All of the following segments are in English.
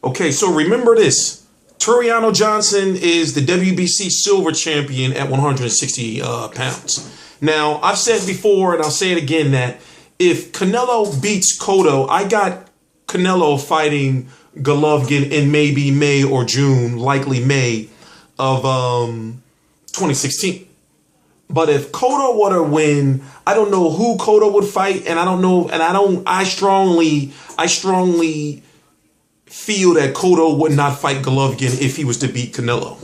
Okay, so remember this. Tureano Johnson is the WBC silver champion at 160 pounds. Now, I've said before, and I'll say it again, that if Canelo beats Cotto, I got Canelo fighting Golovkin in maybe May or June, likely May of 2016. But if Cotto were to win, I don't know who Cotto would fight, and I strongly feel that Cotto would not fight Golovkin if he was to beat Canelo.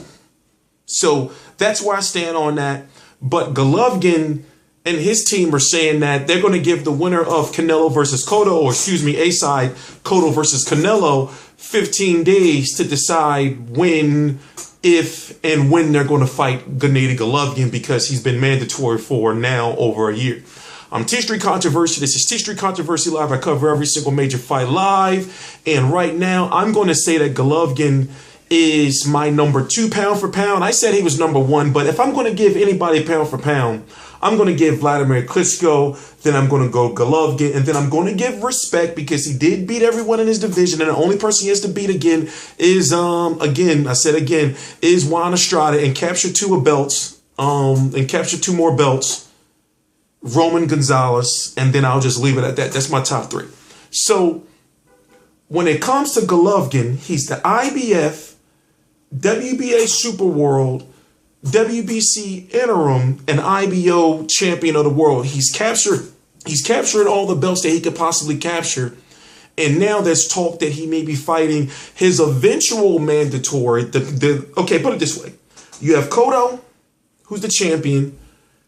So that's where I stand on that. But Golovkin and his team are saying that they're going to give the winner of Canelo versus Cotto, or excuse me, A side, Cotto versus Canelo, 15 days to decide when, if, and when they're going to fight Gennady Golovkin, because he's been mandatory for now over a year. I'm T-Street Controversy. This is T-Street Controversy Live. I cover every single major fight live. And right now, I'm going to say that Golovkin is my number 2 pound for pound. I said he was number 1, but if I'm going to give anybody pound for pound, I'm going to give Vladimir Klitschko, then I'm going to go Golovkin, and then I'm going to give respect because he did beat everyone in his division, and the only person he has to beat again is, is Juan Estrada, and capture 2 belts, and capture 2 more belts. Roman Gonzalez, and then I'll just leave it at that. That's my top 3. So when it comes to Golovkin, he's the IBF, WBA Super World, WBC Interim, and IBO Champion of the World. He's captured all the belts that he could possibly capture. And now there's talk that he may be fighting his eventual mandatory. Okay, put it this way. You have Cotto, who's the champion.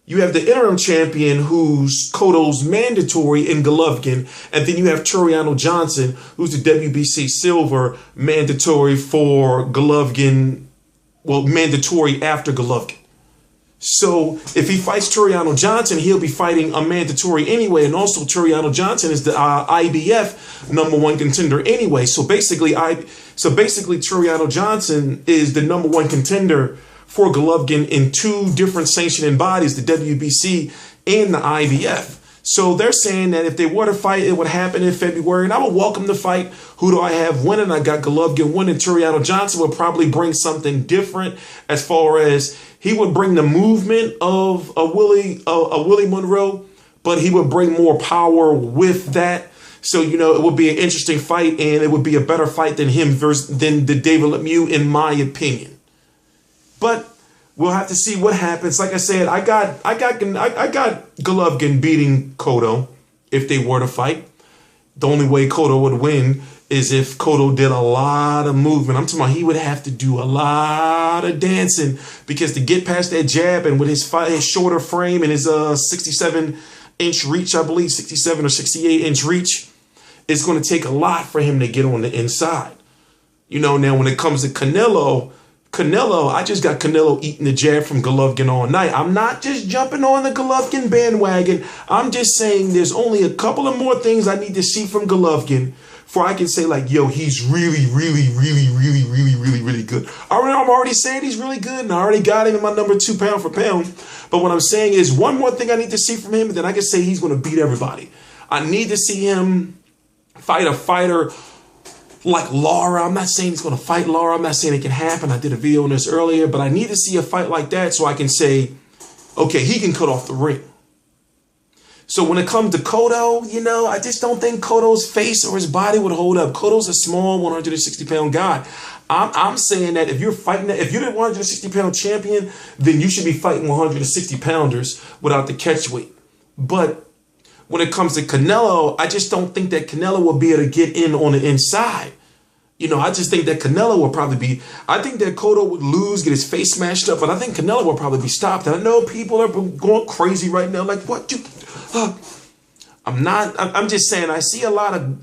You have the interim champion, who's Cotto's mandatory in Golovkin. And then you have Tureano Johnson, who's the WBC silver mandatory for Golovkin. Well, mandatory after Golovkin. So if he fights Tureano Johnson, he'll be fighting a mandatory anyway. And also Tureano Johnson is the IBF number 1 contender anyway. So basically Tureano Johnson is the number 1 contender for Golovkin in 2 different sanctioning bodies, the WBC and the IBF. So they're saying that if they were to fight, it would happen in February, and I would welcome the fight. Who do I have winning? I got Golovkin winning. Tureano Johnson would probably bring something different, as far as he would bring the movement of a Willie Monroe, but he would bring more power with that. So, you know, it would be an interesting fight, and it would be a better fight than the David Lemieux, in my opinion. But we'll have to see what happens. Like I said, I got Golovkin beating Cotto if they were to fight. The only way Cotto would win is if Cotto did a lot of movement. I'm talking about he would have to do a lot of dancing, because to get past that jab, and with his shorter frame and his 67-inch reach, I believe 67 or 68-inch reach, it's going to take a lot for him to get on the inside. You know, now when it comes to Canelo, I just got Canelo eating the jab from Golovkin all night. I'm not just jumping on the Golovkin bandwagon. I'm just saying there's only a couple of more things I need to see from Golovkin before I can say, like, yo, he's really, really, really, really, really, really, really good. I'm already saying he's really good, and I already got him in my number 2 pound for pound. But what I'm saying is one more thing I need to see from him, and then I can say he's going to beat everybody. I need to see him fight a fighter like Lara. I'm not saying he's going to fight Lara. I'm not saying it can happen. I did a video on this earlier, but I need to see a fight like that so I can say, okay, he can cut off the ring. So when it comes to Cotto, you know, I just don't think Cotto's face or his body would hold up. Cotto's a small 160-pound guy. I'm saying that if you're fighting that, if you're the 160-pound champion, then you should be fighting 160-pounders without the catch weight. But when it comes to Canelo, I just don't think that Canelo will be able to get in on the inside. You know, I just think that Canelo will probably be, I think that Cotto would lose, get his face smashed up, but I think Canelo will probably be stopped. And I know people are going crazy right now, like, what? I'm just saying, I see a lot of,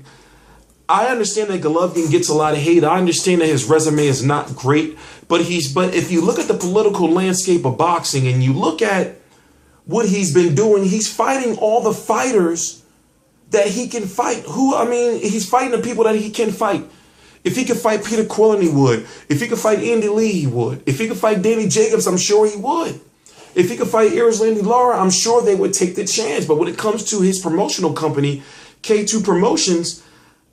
I understand that Golovkin gets a lot of hate. I understand that his resume is not great, but if you look at the political landscape of boxing and you look at what he's been doing, he's fighting all the fighters that he can fight. He's fighting the people that he can fight. If he could fight Peter Quillen, he would. If he could fight Andy Lee, he would. If he could fight Danny Jacobs, I'm sure he would. If he could fight Erislandy Lara, I'm sure they would take the chance. But when it comes to his promotional company, K2 Promotions,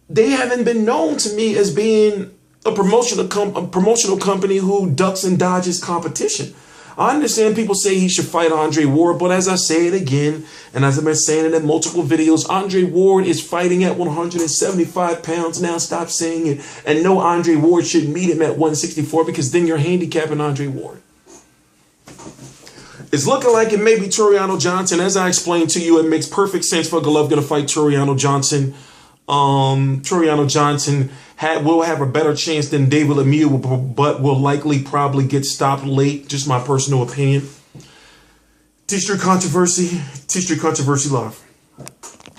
they haven't been known to me as being a promotional company who ducks and dodges competition. I understand people say he should fight Andre Ward, but as I say it again, and as I've been saying it in multiple videos, Andre Ward is fighting at 175 pounds now. Stop saying it. And no, Andre Ward should meet him at 164 because then you're handicapping Andre Ward. It's looking like it may be Tureano Johnson. As I explained to you, it makes perfect sense for Golovkin to fight Tureano Johnson. Tureano Johnson will have a better chance than David Lemieux, but will likely probably get stopped late. Just my personal opinion. T-Street Controversy Live.